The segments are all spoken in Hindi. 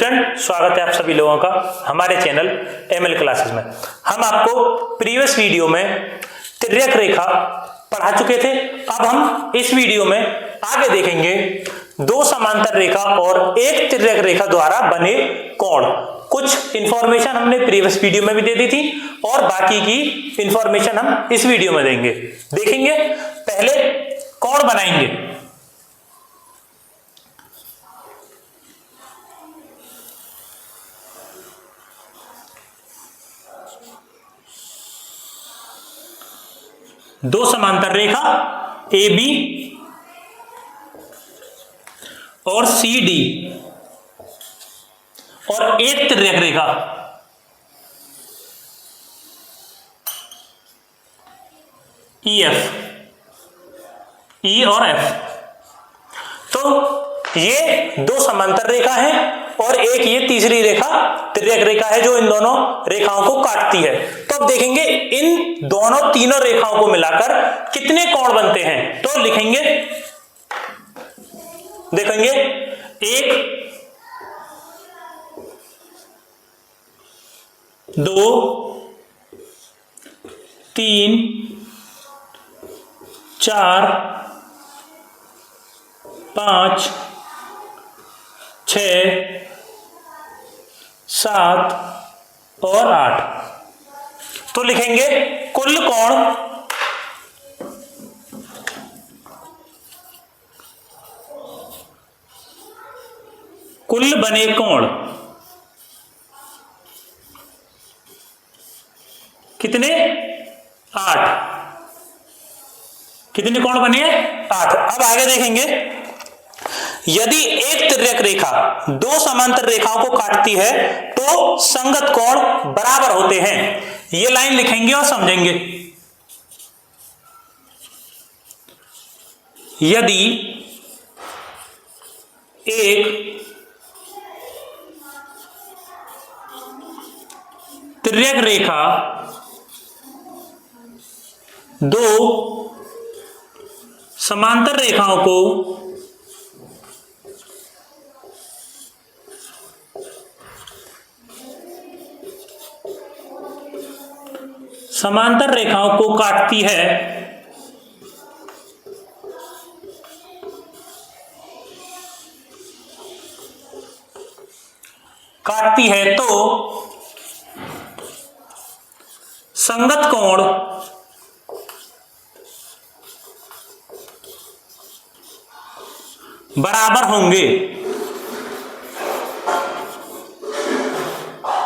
स्टूडेंट, स्वागत है आप सभी लोगों का हमारे चैनल एमएल क्लासेस में। हम आपको प्रीवियस वीडियो में तिर्यक रेखा पढ़ा चुके थे। अब हम इस वीडियो में आगे देखेंगे दो समांतर रेखा और एक तिर्यक रेखा द्वारा बने कोण। कुछ इंफॉर्मेशन हमने प्रीवियस वीडियो में भी दे दी थी और बाकी की इंफॉर्मेशन हम इस वीडियो में देखेंगे। पहले कोण बनाएंगे। दो समांतर रेखा ए बी और सी डी और एक तिर्यक रेखा ई एफ, ई और एफ। तो ये दो समांतर रेखा है और एक ये तीसरी रेखा तिर्यक रेखा है जो इन दोनों रेखाओं को काटती है। तो अब देखेंगे इन दोनों तीनों रेखाओं को मिलाकर कितने कोण बनते हैं। तो लिखेंगे, देखेंगे 1 2 3 4 5 6 7 और 8। तो लिखेंगे कुल कोण कुल बने कोण कितने? 8। कितने कोण बने? 8। अब आगे देखेंगे, यदि एक तिर्यक रेखा दो समांतर रेखाओं को काटती है तो संगत कोण बराबर होते हैं। ये लाइन लिखेंगे और समझेंगे। यदि एक तिर्यक रेखा दो समांतर रेखाओं को काटती है तो संगत कोण बराबर होंगे।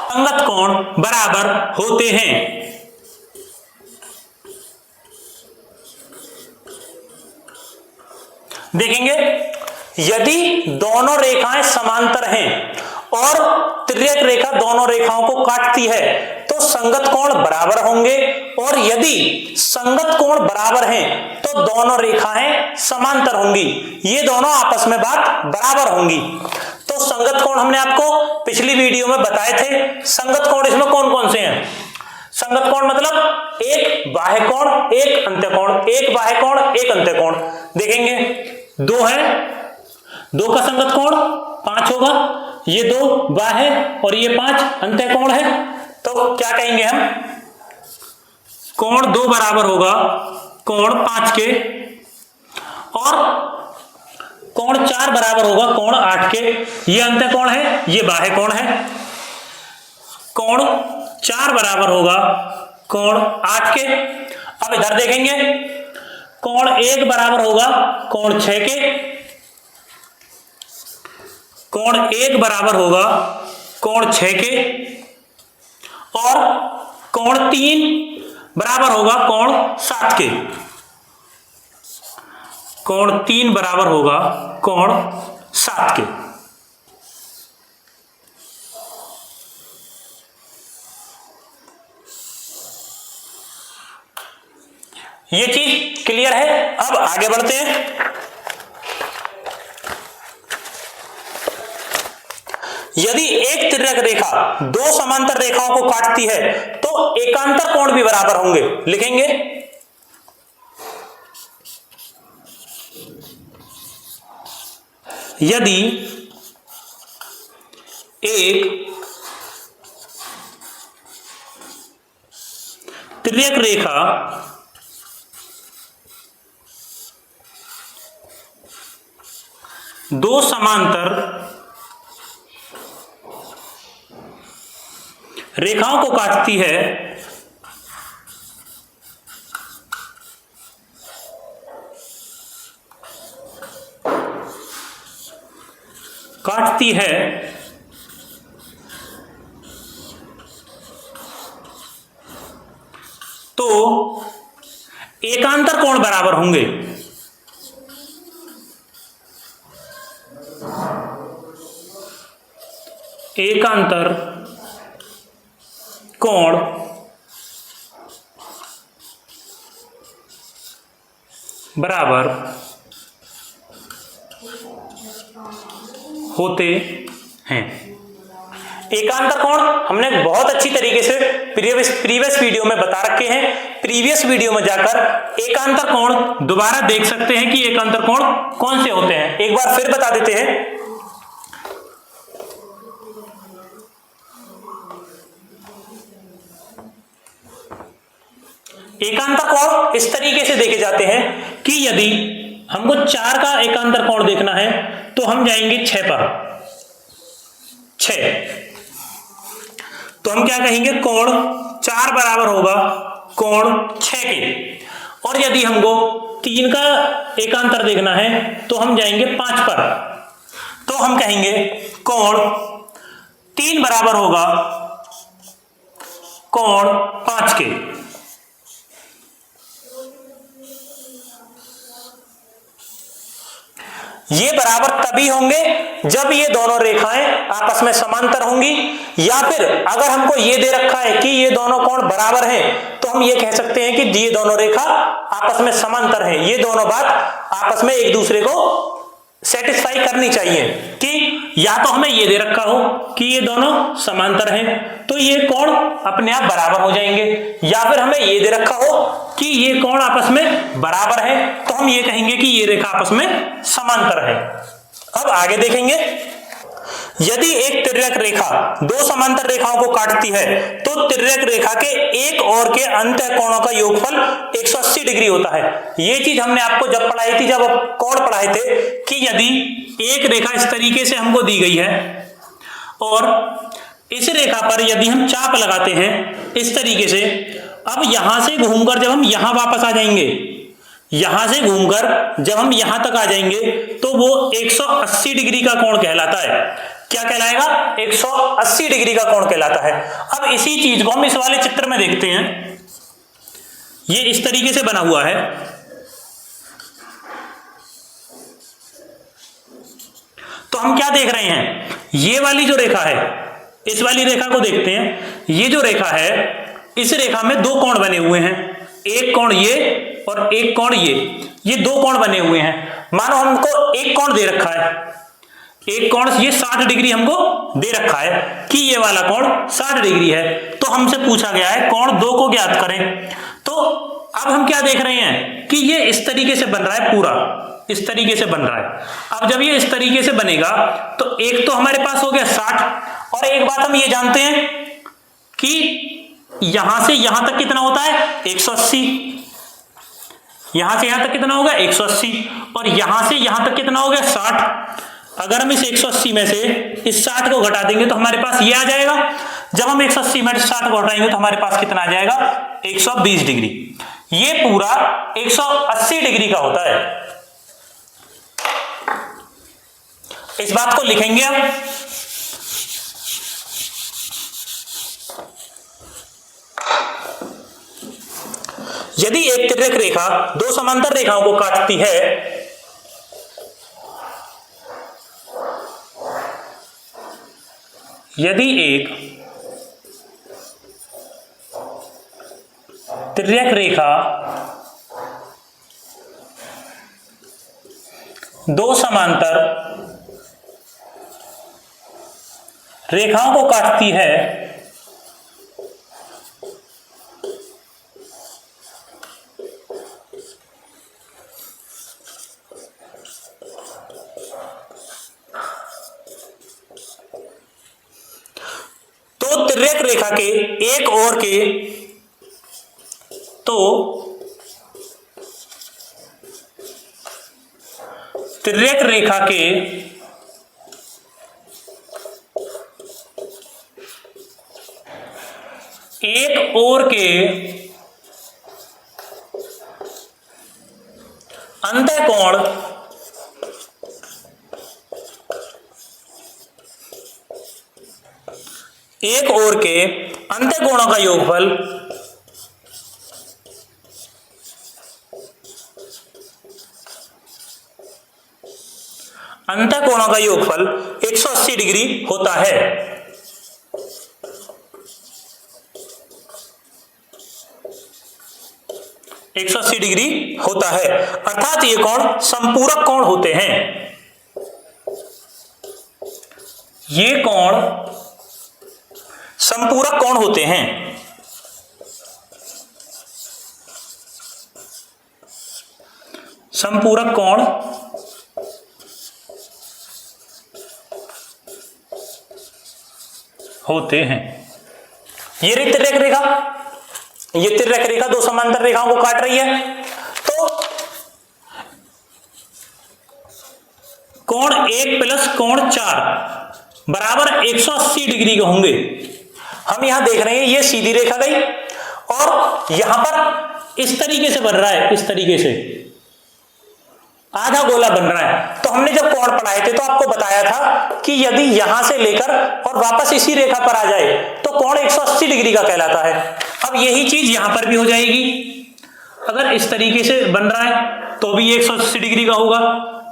संगत कोण बराबर होते हैं। देखेंगे, यदि दोनों रेखाएं समांतर हैं और तिर्यक रेखा दोनों रेखाओं को काटती है तो संगत कोण बराबर होंगे, और यदि संगत कोण बराबर हैं तो दोनों रेखाएं समांतर होंगी। ये दोनों आपस में बात बराबर होंगी। तो संगत कोण हमने आपको पिछली वीडियो में बताए थे। संगत कोण इसमें कौन कौन से हैं? संगत कोण मतलब एक बाह्य कोण, एक अंत्यकोण, एक बाह्य कोण, एक अंत्यकोण। देखेंगे, 2 है, 2 का संगत कोण 5 होगा। ये 2 बाह्य और ये 5 अंत्यकोण है। तो क्या कहेंगे हम? कोण 2 बराबर होगा कोण 5 के, और कोण 4 बराबर होगा कोण 8 के। ये अंत्यकोण है, ये बाह्य कोण है। कोण 4 बराबर होगा कोण 8 के। अब इधर देखेंगे, कोण 1 बराबर होगा कोण 6 के। कोण 1 बराबर होगा कोण 6 के, और कोण 3 बराबर होगा कोण 7 के। कोण 3 बराबर होगा कोण 7 के। ये चीज क्लियर है। अब आगे बढ़ते हैं। यदि एक तिर्यक रेखा दो समांतर रेखाओं को काटती है तो एकांतर कोण भी बराबर होंगे। लिखेंगे, यदि एक तिर्यक रेखा दो समांतर रेखाओं को काटती है तो एकांतर कोण बराबर होंगे। एकांतर कोण बराबर होते हैं। एकांतर कोण हमने बहुत अच्छी तरीके से प्रीवियस वीडियो में बता रखे हैं। प्रीवियस वीडियो में जाकर एकांतर कोण दोबारा देख सकते हैं कि एकांतर कोण कौन से होते हैं। एक बार फिर बता देते हैं। एकांतर कोण इस तरीके से देखे जाते हैं कि यदि हमको 4 का एकांतर कोण देखना है तो हम जाएंगे 6 पर। 6 तो हम क्या कहेंगे, कोण 4 बराबर होगा कोण 6 के। और यदि हमको 3 का एकांतर देखना है तो हम जाएंगे 5 पर। तो हम कहेंगे कोण 3 बराबर होगा कोण 5 के। ये बराबर तभी होंगे जब ये दोनों रेखाएं आपस में समांतर होंगी, या फिर अगर हमको ये दे रखा है कि ये दोनों कोण बराबर हैं तो हम ये कह सकते हैं कि ये दोनों रेखा आपस में समांतर हैं। ये दोनों बात आपस में एक दूसरे को सेटिस्फाई करनी चाहिए कि या तो हमें ये दे रखा हो कि ये दोनों समांतर हैं तो ये कोण अपने आप बराबर हो जाएंगे, या फिर हमें ये दे रखा हो कि ये कोण आपस में बराबर है तो हम ये कहेंगे कि ये रेखा आपस में समांतर है। अब आगे देखेंगे, यदि एक तिर्यक रेखा दो समांतर रेखाओं को काटती है तो तिर्यक रेखा के एक और के अंतः कोणों का योगफल 180 डिग्री होता है। ये चीज हमने आपको जब पढ़ाई थी, जब कोण पढ़ाए थे, कि यदि एक रेखा इस तरीके से हमको दी गई है और इस रेखा पर यदि हम चाप लगाते हैं इस तरीके से, अब यहां से घूमकर जब हम यहां वापस आ जाएंगे, यहां से घूमकर जब हम यहां तक आ जाएंगे तो वो 180 डिग्री का कोण कहलाता है। क्या कहलाएगा? 180 डिग्री का कोण कहलाता है। अब इसी चीज को हम इस वाले चित्र में देखते हैं। ये इस तरीके से बना हुआ है, तो हम क्या देख रहे हैं, ये वाली जो रेखा है, इस वाली रेखा को देखते हैं। ये जो रेखा है, इस रेखा में दो कोण बने हुए हैं, एक कोण ये और एक कोण ये दो कोण बने हुए हैं। मानो हमको एक कोण दे रखा है, एक कोण ये 60 डिग्री हमको दे रखा है कि ये वाला कोण 60 डिग्री है। तो हमसे पूछा गया है कोण दो को ज्ञात करें। तो अब हम क्या देख रहे हैं कि ये इस तरीके से बन रहा है, पूरा इस तरीके से बन रहा है। अब जब ये इस तरीके से बनेगा तो एक तो हमारे पास हो गया 60, और एक बात हम ये जानते हैं कि यहां से यहां तक कितना होता है 180, यहां से यहां तक कितना होगा 180, और यहां से यहां तक कितना हो गया 60। अगर हम इस 180 में से इस 60 को घटा देंगे तो हमारे पास ये आ जाएगा। जब हम 180 में 60 को घटाएंगे तो हमारे पास कितना आ जाएगा 120 डिग्री। ये पूरा 180 डिग्री का होता है। इस बात को लिखेंगे हम। यदि एक तिर्यक रेखा दो समांतर रेखाओं को काटती है यदि एक तिर्यक रेखा दो समांतर रेखाओं को काटती है तो तिर्यक रेखा के एक ओर के तिर्यक रेखा के एक ओर के अंतःकोण एक ओर के अंतःकोणों का योगफल अंतःकोणों का योगफल 180 डिग्री होता है। एक 180 डिग्री होता है, अर्थात ये कोण संपूरक कोण होते हैं। ये कोण संपूरक कोण होते हैं। संपूरक कोण होते हैं। ये रही तिर्यक रेखा, ये तिर्यक रेखा दो समांतर रेखाओं को काट रही है। तो कोण 1 प्लस कोण 4 बराबर 180 डिग्री के होंगे। हम यहां देख रहे हैं ये सीधी रेखा गई और यहां पर इस तरीके से बन रहा है, इस तरीके से आधा गोला बन रहा है। तो हमने जब कोण पढ़ाए थे तो आपको बताया था कि यदि यहां से लेकर और वापस इसी रेखा पर आ जाए तो कोण 180 डिग्री का कहलाता है। अब यही चीज यहां पर भी हो जाएगी। अगर इस तरीके से बन रहा है तो भी 180 डिग्री का होगा,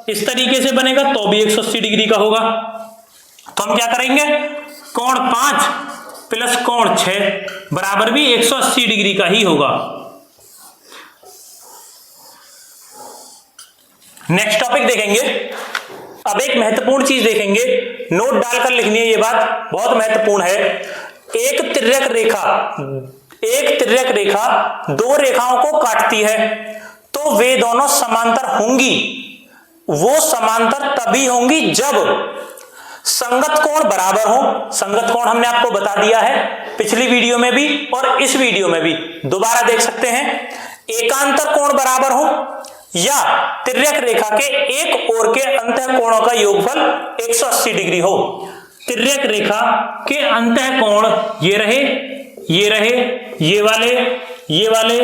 इस तरीके से बनेगा तो भी 180 डिग्री का होगा। तो हम क्या करेंगे, कोण 5 प्लस कोण 6 बराबर भी 180 डिग्री का ही होगा। नेक्स्ट टॉपिक देखेंगे। अब एक महत्वपूर्ण चीज देखेंगे, नोट डालकर लिखनी है, ये बात बहुत महत्वपूर्ण है। एक तिर्यक रेखा दो रेखाओं को काटती है तो वे दोनों समांतर होंगी। वो समांतर तभी होंगी जब संगत कोण बराबर हो। संगत कोण हमने आपको बता दिया है पिछली वीडियो में भी और इस वीडियो में भी, दोबारा देख सकते हैं। एकांतर कोण बराबर हो या तिर्यक रेखा के एक ओर के अंतःकोणों का योगफल 180 डिग्री हो। तिर्यक रेखा के अंतःकोण ये रहे, ये रहे, ये वाले,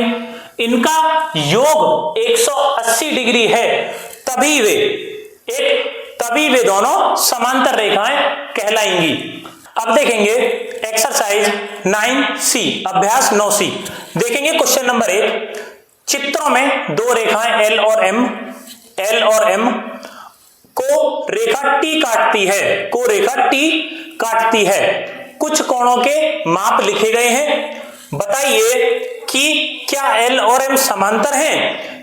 इनका योग 180 डिग्री है, तभी वे दोनों समांतर रेखाएं कहलाएंगी। अब देखेंगे एक्सरसाइज 9C, अभ्यास 9C। देखेंगे क्वेश्चन नंबर 1। चित्रों में दो रेखाएं L और M को रेखा T काटती है। कुछ कोणों के माप लिखे गए हैं। बताइए कि क्या L और M समांतर हैं?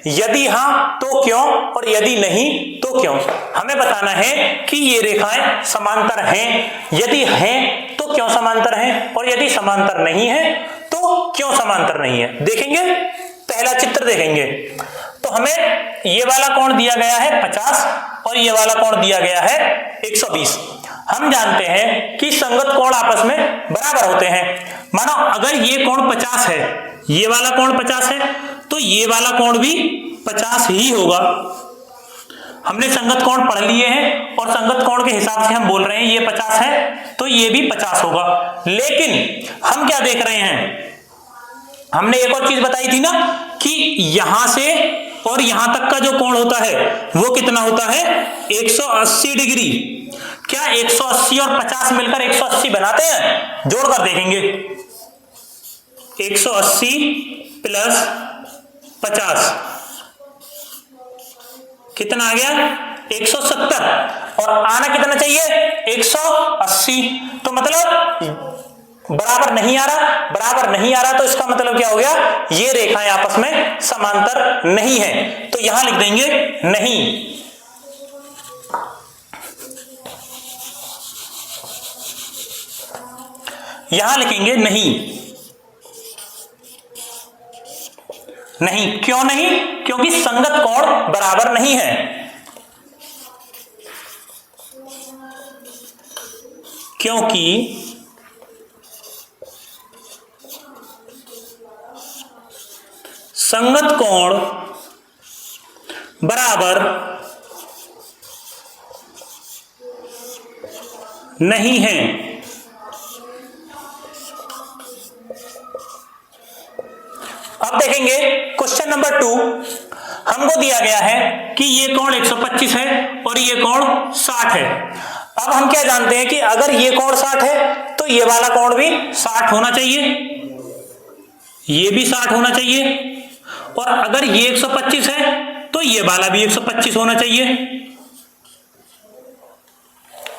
यदि हां तो क्यों, और यदि नहीं तो क्यों। हमें बताना है कि ये रेखाएं समांतर हैं, यदि हैं तो क्यों समांतर हैं, और यदि समांतर नहीं है तो क्यों समांतर नहीं है। देखेंगे, पहला चित्र देखेंगे तो हमें ये वाला कोण दिया गया है 50 और ये वाला कोण दिया गया है 120। हम जानते हैं कि संगत कोण आपस में बराबर होते हैं। मानो अगर ये कोण 50 है, ये वाला कोण 50 है, तो ये वाला कोण भी 50 ही होगा। हमने संगत कोण पढ़ लिए हैं और संगत कोण के हिसाब से हम बोल रहे हैं ये 50 है तो ये भी 50 होगा। लेकिन हम क्या देख रहे हैं, हमने एक और चीज बताई थी ना कि यहां से और यहां तक का जो कोण होता है वो कितना होता है, 180 डिग्री। क्या 180 और 50 मिलकर 180 बनाते हैं? जोड़कर देखेंगे, 180 प्लस 50 कितना आ गया, 170, और आना कितना चाहिए, 180। तो मतलब बराबर नहीं आ रहा, तो इसका मतलब क्या हो गया, ये रेखाएं आपस में समांतर नहीं है। तो यहां लिख देंगे नहीं। यहां लिखेंगे नहीं। क्यों नहीं? क्योंकि संगत कोण बराबर नहीं है। क्योंकि संगत कोण बराबर नहीं है। अब देखेंगे क्वेश्चन नंबर 2, हमको दिया गया है कि ये कोण 125 है और ये कोण 60 है। अब हम क्या जानते हैं कि अगर ये कोण 60 है तो ये वाला कोण भी 60 होना चाहिए, ये भी 60 होना चाहिए, और अगर ये 125 है तो ये वाला भी 125 होना चाहिए।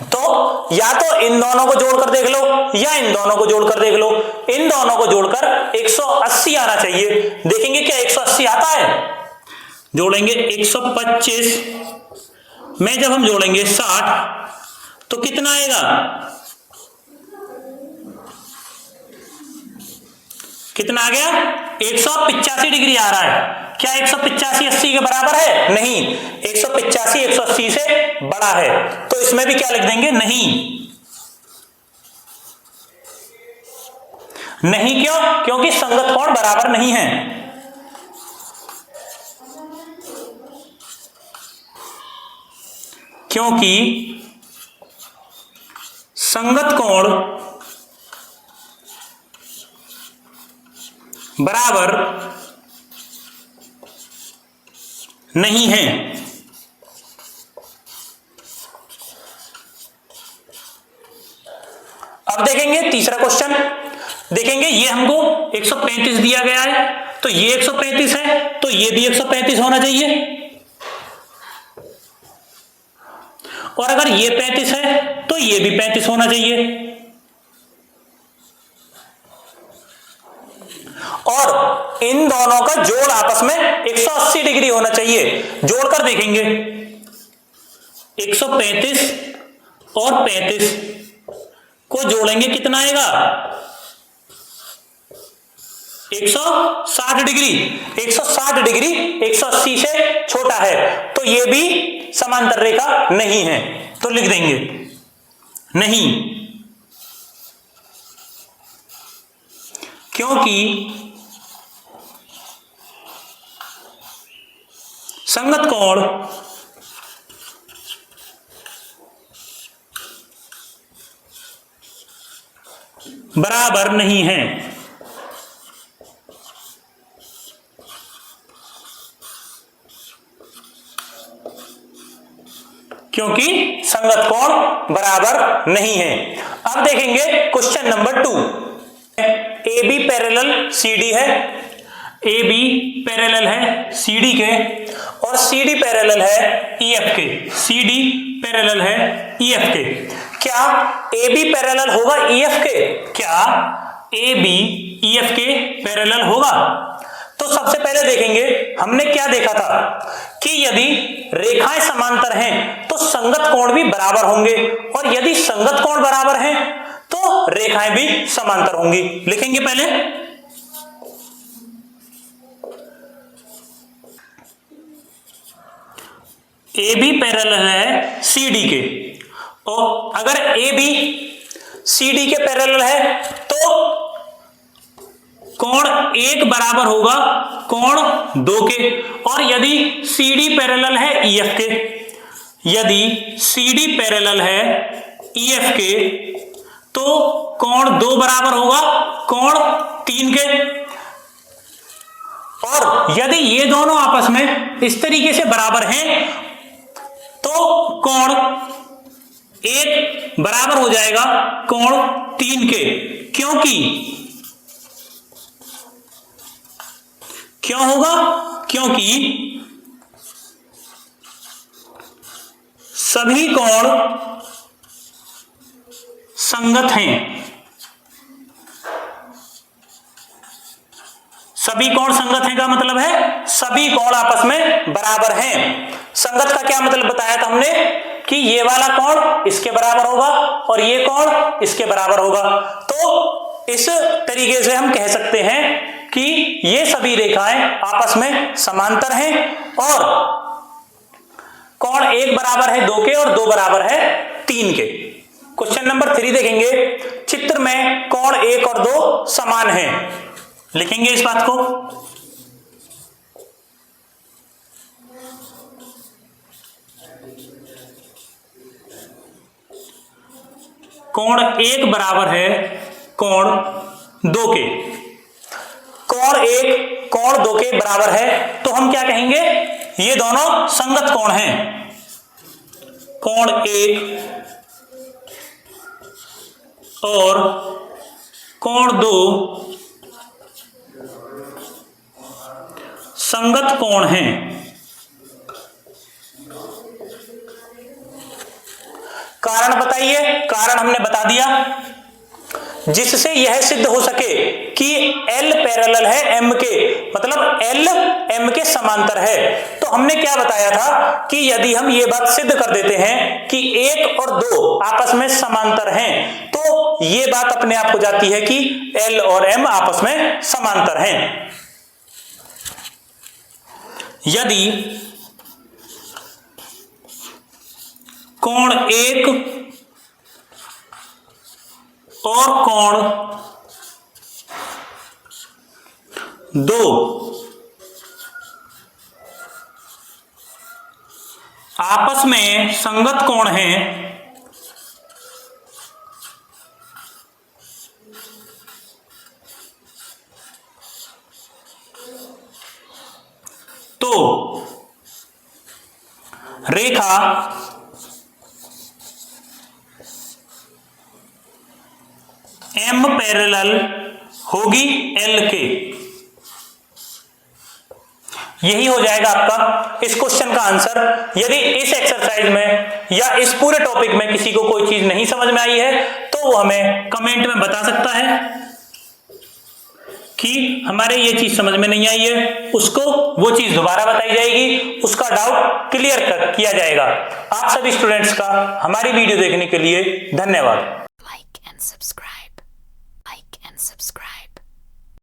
तो या तो इन दोनों को जोड़कर देख लो या इन दोनों को जोड़कर देख लो। इन दोनों को जोड़कर 180 आना चाहिए। देखेंगे क्या 180 आता है। जोड़ेंगे 125 में जब हम जोड़ेंगे 60 तो कितना आएगा, कितना आ गया 185 डिग्री आ रहा है। क्या 185 80 के बराबर है? नहीं, 185 180 से बड़ा है, तो इसमें भी क्या लिख देंगे, नहीं। नहीं क्यों? क्योंकि संगत कोण बराबर नहीं है। क्योंकि संगत कोण बराबर नहीं है। अब देखेंगे तीसरा क्वेश्चन। देखेंगे ये हमको 135 दिया गया है, तो ये 135 है तो ये भी 135 होना चाहिए, और अगर ये 35 है तो ये भी 35 होना चाहिए, और इन दोनों का जोड़ आपस में 180 डिग्री होना चाहिए। जोड़कर देखेंगे 135 और 35 को जोड़ेंगे कितना आएगा, 160 डिग्री। 160 डिग्री 180 से छोटा है, तो ये भी समांतर रेखा नहीं है, तो लिख देंगे नहीं। क्योंकि संगत कोण बराबर नहीं है। क्योंकि संगत कोण बराबर नहीं है। अब देखेंगे question number 2। A B parallel C D है, ए बी पैरेलल है सी डी के, और सी डी पैरेलल है ई एफ के। सी डी पैरेलल है ई एफ के। क्या ए बी पैरेलल होगा ई एफ के? क्या ए बी ई एफ के पैरेलल होगा? तो सबसे पहले देखेंगे, हमने क्या देखा था कि यदि रेखाएं समांतर हैं तो संगत कोण भी बराबर होंगे, और यदि संगत कोण बराबर हैं तो रेखाएं भी समांतर होंगी। लिखेंगे पहले ए बी पैरेलल है सी डी के, और अगर ए बी सी डी के पैरेलल है तो कोण 1 बराबर होगा कोण 2 के, और यदि सी डी पैरेलल है ई एफ के, यदि सी डी पैरेलल है ई एफ के तो कोण 2 बराबर होगा कोण 3 के, और यदि ये दोनों आपस में इस तरीके से बराबर हैं तो कोण 1 बराबर हो जाएगा कोण 3 के। क्यों होगा? क्योंकि सभी कोण संगत हैं। सभी कोण संगत हैं का मतलब है सभी कोण आपस में बराबर हैं। संगत का क्या मतलब बताया था हमने कि ये वाला कोण इसके बराबर होगा और ये कोण इसके बराबर होगा। तो इस तरीके से हम कह सकते हैं कि ये सभी रेखाएं आपस में समांतर हैं, और कोण 1 बराबर है 2 के और 2 बराबर है 3 के। क्वेश्चन नंबर 3 देखेंगे, चित्र में कोण 1 और 2 समान हैं। लिखेंगे इस बात को, कोण 1 बराबर है कोण 2 के। कोण 1 कोण 2 के बराबर है तो हम क्या कहेंगे, ये दोनों संगत कोण हैं। कोण 1 और कोण 2 संगत कोण हैं। कारण बताइए, कारण हमने बता दिया, जिससे यह सिद्ध हो सके कि L पैरेलल है M के, मतलब L M के समांतर है। तो हमने क्या बताया था कि यदि हम ये बात सिद्ध कर देते हैं कि 1 और 2 आपस में समांतर हैं, तो ये बात अपने आप हो जाती है कि L और M आपस में समांतर हैं। यदि कोण 1 और कोण 2 आपस में संगत कोण हैं, तो रेखा M पैरेलल होगी L के। यही हो जाएगा आपका इस क्वेश्चन का आंसर। यदि इस एक्सरसाइज में या इस पूरे टॉपिक में किसी को कोई चीज नहीं समझ में आई है तो वो हमें कमेंट में बता सकता है कि हमारे ये चीज समझ में नहीं आई है, उसको वो चीज दोबारा बताई जाएगी, उसका डाउट क्लियर किया जाएगा। आप सभी स्टूडेंट्स का हमारी वीडियो देखने के लिए धन्यवाद। Like and subscribe.